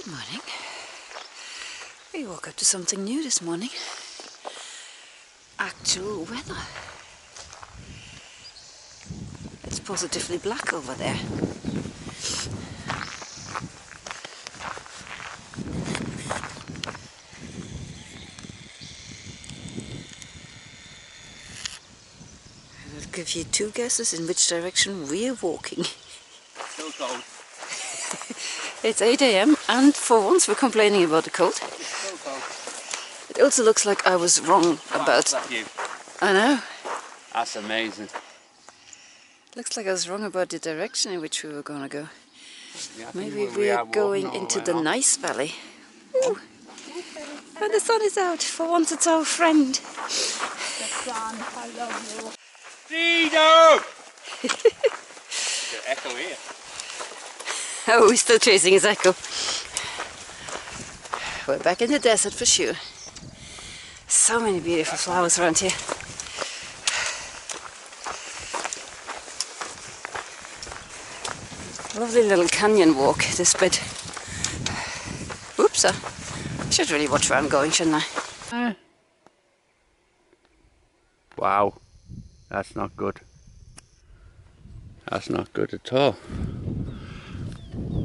Good morning. We woke up to something new this morning. Actual weather. It's positively black over there. I'll give you two guesses in which direction we're walking. Still cold. It's 8 AM and for once we're complaining about the cold. It's still cold. It also looks like I was wrong about... That view. I know. That's amazing. Looks like I was wrong about the direction in which we were going to go. Yeah, Maybe we're going into the nice valley. Ooh. And the sun is out. For once it's our friend. The sun, I love you. Dido! The echo here. Oh, he's still chasing his echo. We're back in the desert for sure. So many beautiful flowers around here. Lovely little canyon walk, this bit. Oops, I should really watch where I'm going, shouldn't I? Wow, that's not good. That's not good at all.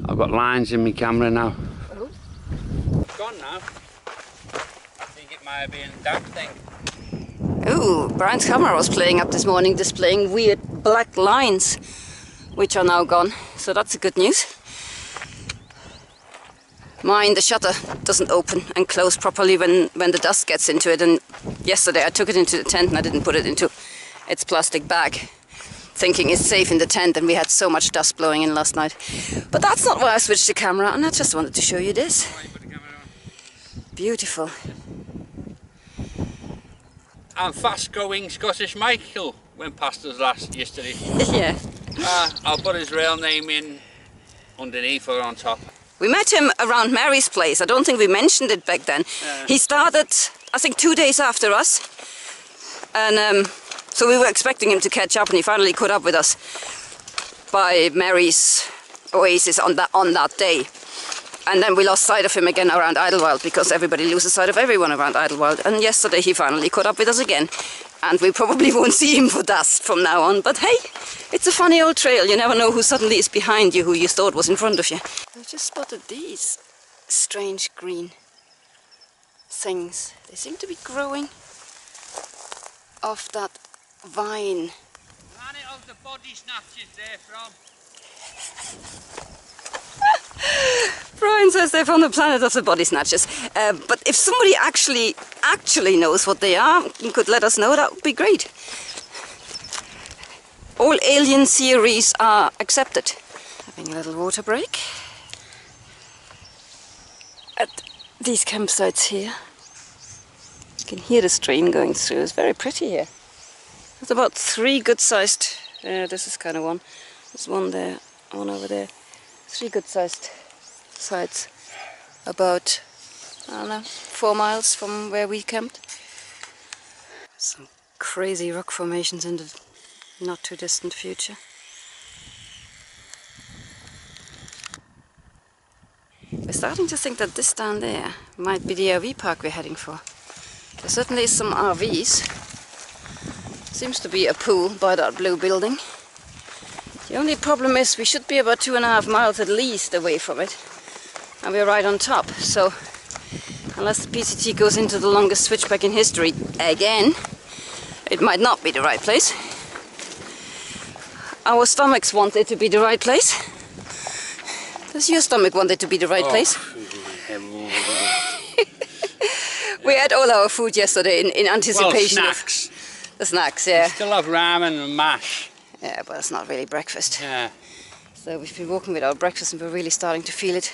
I've got lines in my camera now. Oh. It's gone now. I think it might have been that thing. Oh, Brian's camera was playing up this morning, displaying weird black lines, which are now gone. So that's good news. Mine, the shutter doesn't open and close properly when the dust gets into it. And yesterday I took it into the tent and I didn't put it into its plastic bag, thinking it's safe in the tent, and we had so much dust blowing in last night. But that's not why I switched the camera, and I just wanted to show you this. Beautiful. And fast-going Scottish Michael went past us yesterday. Yeah. I'll put his real name in underneath or on top. We met him around Mary's place. I don't think we mentioned it back then. He started, I think, 2 days after us. And so we were expecting him to catch up, and he finally caught up with us by Mary's oasis on that day. And then we lost sight of him again around Idlewild, because everybody loses sight of everyone around Idlewild. And yesterday he finally caught up with us again. And we probably won't see him for dust from now on. But hey, it's a funny old trail. You never know who suddenly is behind you, who you thought was in front of you. I just spotted these strange green things. They seem to be growing off that vine. Planet of the body snatchers there from. Brian says they're from the planet of the body snatchers. But if somebody actually knows what they are and could let us know, that would be great. All alien theories are accepted. Having a little water break at these campsites here. You can hear the stream going through. It's very pretty here. There's about 3 good-sized, this is kind of one. There's one there, one over there. 3 good-sized sites, about, I don't know, 4 miles from where we camped. Some crazy rock formations in the not too distant future. We're starting to think that this down there might be the RV park we're heading for. There certainly is some RVs. Seems to be a pool by that blue building. The only problem is we should be about 2.5 miles at least away from it. And we're right on top, so unless the PCT goes into the longest switchback in history again, it might not be the right place. Our stomachs want it to be the right place. Does your stomach want it to be the right place? We had all our food yesterday in anticipation. Well, snacks. Of the snacks, yeah. We still have ramen and mash. Yeah, but it's not really breakfast. Yeah. So we've been walking without breakfast and we're really starting to feel it.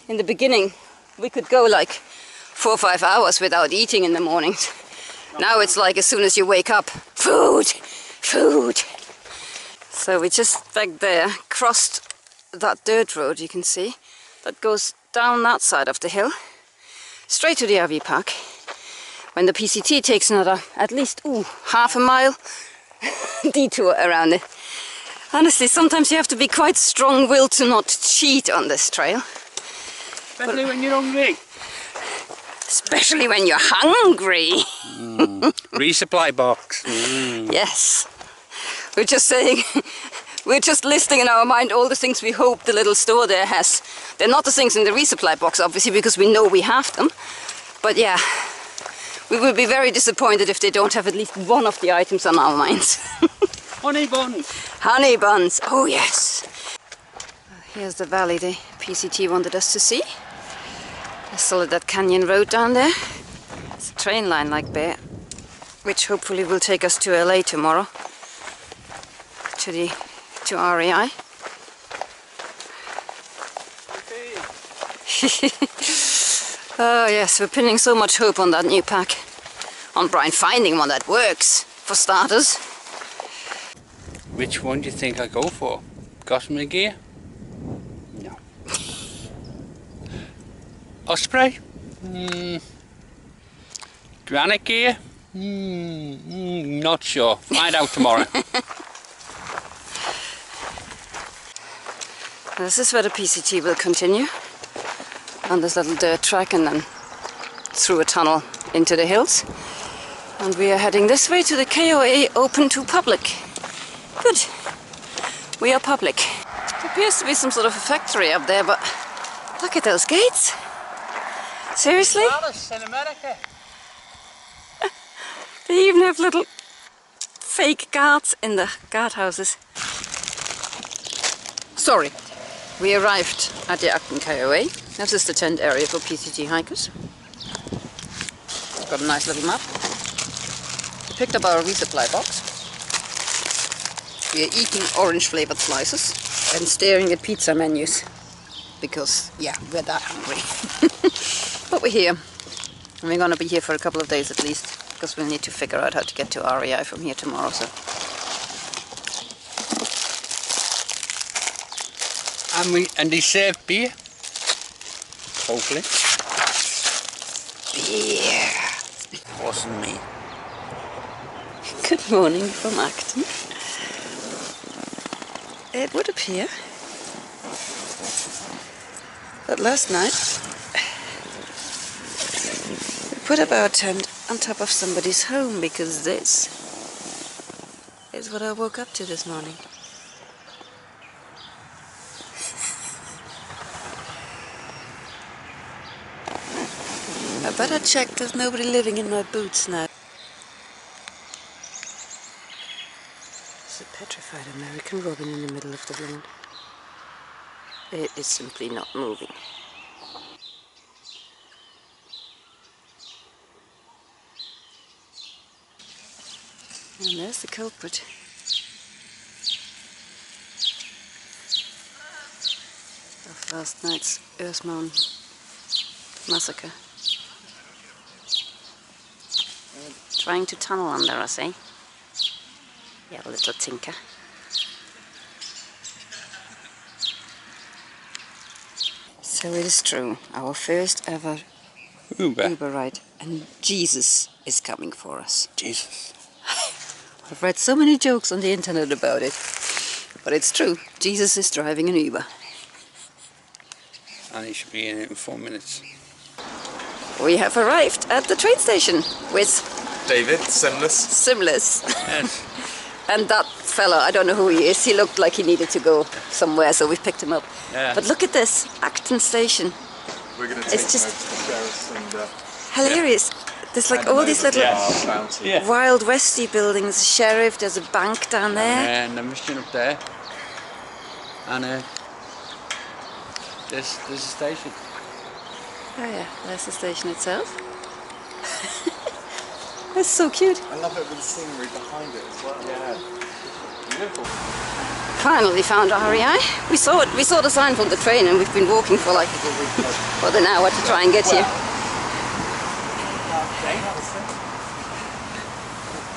In the beginning, we could go like 4 or 5 hours without eating in the mornings. Now it's like as soon as you wake up, food, food. So we just back there crossed that dirt road, you can see, that goes down that side of the hill, straight to the RV park. When the PCT takes another, at least, half a mile detour around it. Honestly, sometimes you have to be quite strong-willed to not cheat on this trail. Especially when you're hungry. Especially when you're hungry. Resupply box. Yes. We're just saying, we're just listing in our mind all the things we hope the little store there has. They're not the things in the resupply box, obviously, because we know we have them. But yeah, we will be very disappointed if they don't have at least one of the items on our minds. Honey buns. Honey buns, oh yes. Here's the valley the PCT wanted us to see. There's Soledad Canyon Road down there. It's a train line like there, which hopefully will take us to LA tomorrow, to REI. Oh yes, we're pinning so much hope on that new pack. On Brian finding one that works, for starters. Which one do you think I go for? Gossamer gear? No. Osprey? Granite gear? Not sure. Find out tomorrow. This is where the PCT will continue. On this little dirt track and then through a tunnel into the hills. And we are heading this way to the KOA open to public. Good. We are public. There appears to be some sort of a factory up there, but look at those gates. Seriously? Palace in America. They even have little fake guards in the guardhouses. Sorry. We arrived at the Acton KOA. This is the tent area for PCT hikers. It's got a nice little map. We picked up our resupply box. We are eating orange flavored slices and staring at pizza menus. Because, yeah, we're that hungry. But we're here. And we're gonna be here for a couple of days at least. Because we'll need to figure out how to get to REI from here tomorrow. So. And they serve beer. Hopefully. Beer. Wasn't me. Good morning from Acton. It would appear that last night we put up our tent on top of somebody's home because this is what I woke up to this morning. I better check there's nobody living in my boots now. There's a petrified American robin in the middle of the lawn. It is simply not moving. And there's the culprit. Of last night's Earthmound massacre. Trying to tunnel under us, eh? Yeah, little tinker. So it is true, our first ever Uber ride, and Jesus is coming for us. Jesus. I've read so many jokes on the internet about it, but it's true, Jesus is driving an Uber. And he should be in it in 4 minutes. We have arrived at the train station with David, Simless. Yes. And that fella, I don't know who he is, he looked like he needed to go somewhere, so we picked him up. Yeah. But look at this, Acton Station. We're going to take It's just him over to the sheriff's and hilarious. There's like all these little bounty. Yeah. Wild Westy buildings, sheriff, there's a bank down there. And the mission up there. And there's a station. Oh yeah, there's the station itself. That's so cute. I love it with the scenery behind it as well. Yeah. Beautiful. Finally found REI. We saw it. We saw the sign from the train, and we've been walking for like an hour to try and get here.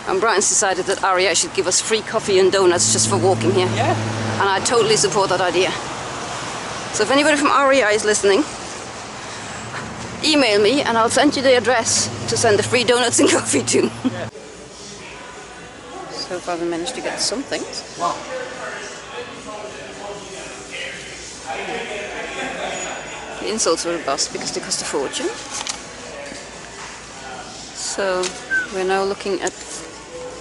And Brian's decided that REI should give us free coffee and donuts just for walking here. Yeah. And I totally support that idea. So if anybody from REI is listening, email me and I'll send you the address to send the free donuts and coffee to. Yeah. So far we managed to get some things. insoles were a bust because they cost a fortune. So we're now looking at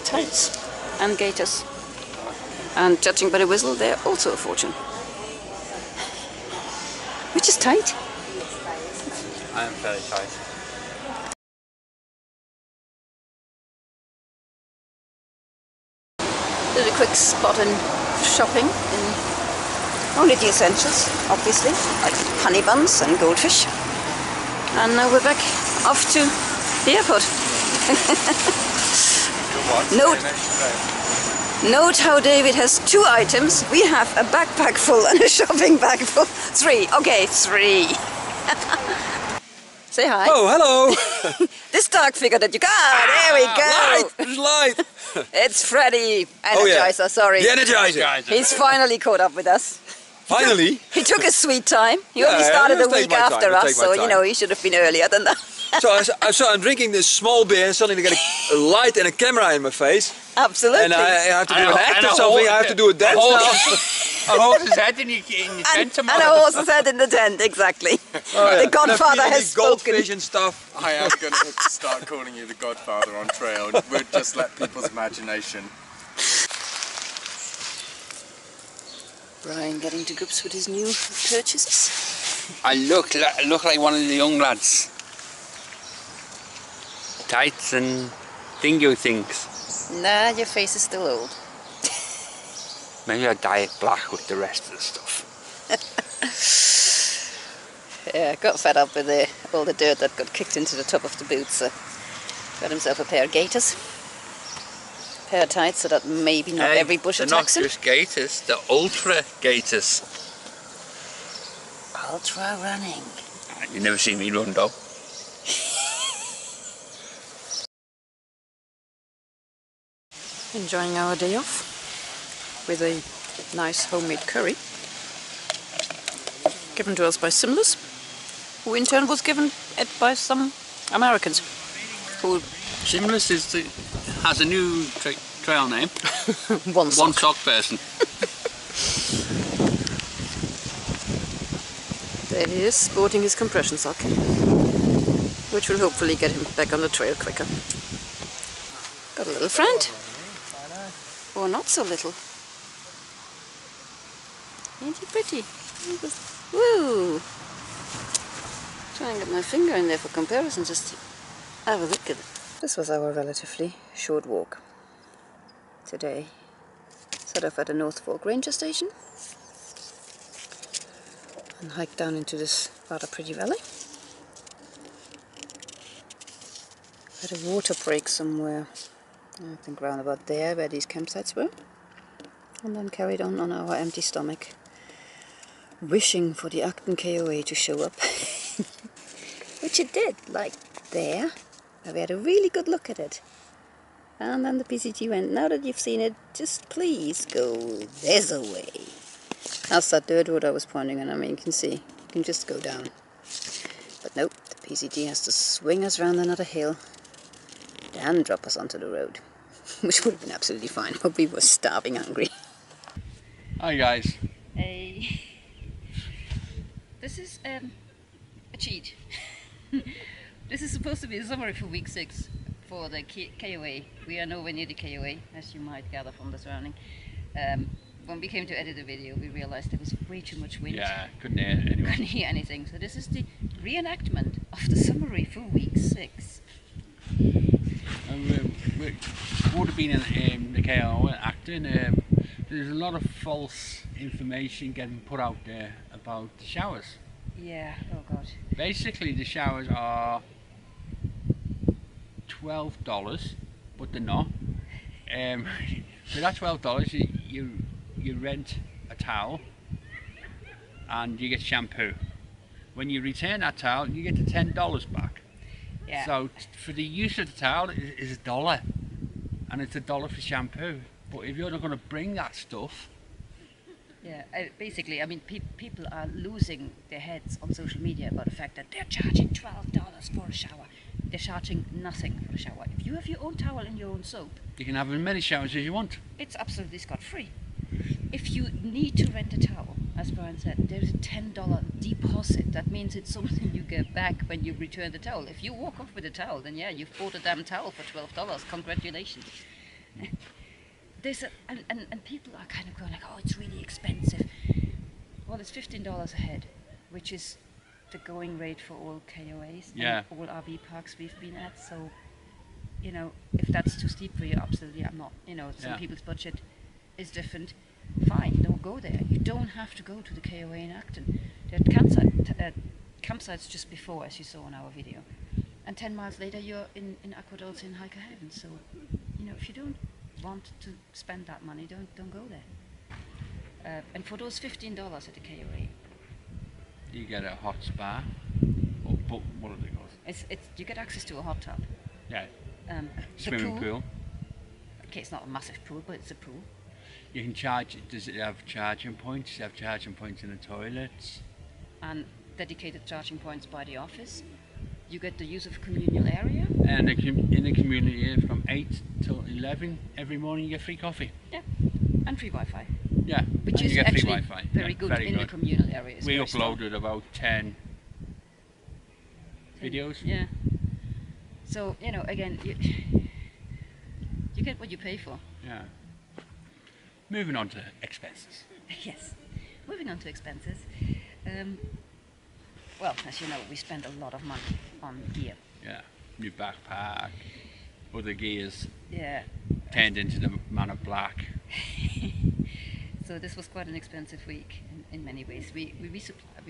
tights and gaiters. And judging by the whistle, they're also a fortune. Which is tight. I am very tight. Did a quick spot in shopping in only the essentials, obviously, like honey buns and goldfish. And now we're back off to the airport. Note how David has 2 items. We have a backpack full and a shopping bag full. 3. Okay, 3. Say hi. Oh, hello! This dark figure that you got. There we go. Light! There's light! It's Freddy. Energizer, Oh, yeah. sorry. The Energizer! He's finally caught up with us. Finally! He took his sweet time. He only Yeah, started I'll a take week my time, after I'll us, take my so you time. know he should have been earlier than that. So I'm drinking this small beer and suddenly I get a light and a camera in my face. Absolutely. And I have to do And an a- act and or a something. horse- I have to do a dance now. A horse's head in your tent and tomorrow. a horse's head in the tent, exactly. The Godfather has spoken. Goldfish and stuff. I am going to start calling you the Godfather on trail. We'll just let people's imagination. Brian getting to grips with his new purchases. I look like one of the young lads. Tights and dingo things. Nah, your face is still old. Maybe I dye it black with the rest of the stuff. Yeah, got fed up with all the dirt that got kicked into the top of the boots, so got himself a pair of gaiters. Pair of tights so that maybe not every bush they're attacks not him. just gaiters, they're ultra gaiters. Ultra running. You never see me run though. Enjoying our day off with a nice homemade curry given to us by Simless, who in turn was given it by some Americans who Simless has a new trail name. one One sock person. There he is, sporting his compression sock, which will hopefully get him back on the trail quicker. Got a little friend. Or not so little. Ain't he pretty? Woo! Try and get my finger in there for comparison, just have a look at it. This was our relatively short walk today. Set off at the North Fork Ranger Station and hiked down into this rather pretty valley. Had a water break somewhere, I think round about there where these campsites were, and then carried on our empty stomach, wishing for the Acton KOA to show up, which it did, like there, where we had a really good look at it. And then the PCT went, now that you've seen it, just please go this way. That's that dirt road I was pointing on. I mean, you can see, you can just go down. But nope, the PCT has to swing us round another hill, then drop us onto the road, which would have been absolutely fine, but we were starving hungry. Hi guys. Hey. This is a cheat. This is supposed to be a summary for week 6 for the KOA. We are nowhere near the KOA, as you might gather from the surrounding. When we came to edit the video, we realized there was way too much wind. Yeah, couldn't hear it anyway. Couldn't hear anything. So this is the reenactment of the summary for week 6. We would have been in the KO acting. There's a lot of false information getting put out there about the showers. Yeah, oh god. Basically, the showers are $12, but they're not. For that $12, you rent a towel and you get shampoo. When you return that towel, you get the $10 back. Yeah. So for the use of the towel is $1, and it's $1 for shampoo. But if you're not going to bring that stuff, Yeah, basically, I mean, people are losing their heads on social media about the fact that they're charging $12 for a shower. They're charging nothing for a shower. If you have your own towel and your own soap, you can have as many showers as you want. it's absolutely scot-free. If you need to rent a towel as Brian said, there's a $10 deposit. That means it's something you get back when you return the towel. If you walk off with a towel, then yeah, you've bought a damn towel for $12. Congratulations. And people are kind of going like, oh, it's really expensive. Well, it's $15 a head, which is the going rate for all KOAs and all RV parks we've been at. So, you know, if that's too steep for you, absolutely, I'm not. You know, some people's budget is different. Fine, don't go there. You don't have to go to the KOA in Acton. There are campsites just before, as you saw in our video. And 10 miles later, you're in Aqua Dolce in Hiker Haven. So, you know, if you don't want to spend that money, don't go there. And for those $15 at the KOA, you get a hot spa, or what are they called? You get access to a hot tub. Yeah. Swimming pool. Okay, it's not a massive pool, but it's a pool. You can charge. Does it have charging points? Does it have charging points in the toilets? And dedicated charging points by the office. You get the use of a communal area. And in the community area from 8 till 11 every morning you get free coffee. Yeah, and free Wi-Fi. Yeah, which is actually very good in the communal areas. We uploaded about 10 videos. Yeah. So, you know, again, you get what you pay for. Yeah. Moving on to expenses. Yes. Moving on to expenses. Well, as you know, we spend a lot of money on gear. Yeah. New backpack, other gears. Yeah. Turned into the Man of Black. So this was quite an expensive week in many ways. We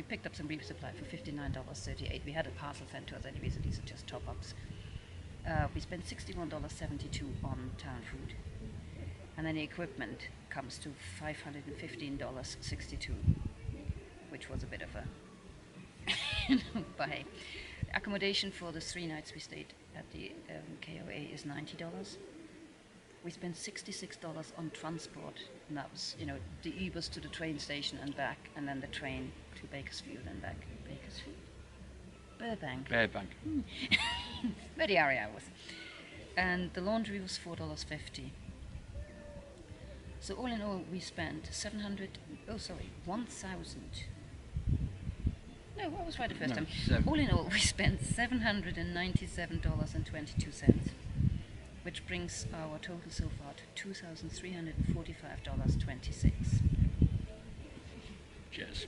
picked up some resupply for $59.38. We had a parcel sent to us anyway, so these are just top-ups. We spent $61.72 on town food. And then the equipment comes to $515.62, which was a bit of a but hey, accommodation for the 3 nights we stayed at the KOA is $90. We spent $66 on transport, and that was, you know, the Ubers to the train station and back, and then the train to Bakersfield and back. Bakersfield? Burbank. Burbank. Where the area was. And the laundry was $4.50. So all in all, we spent 1,000. No, I was right the first time. All in all, we spent $797.22, which brings our total so far to $2,345.26. Cheers.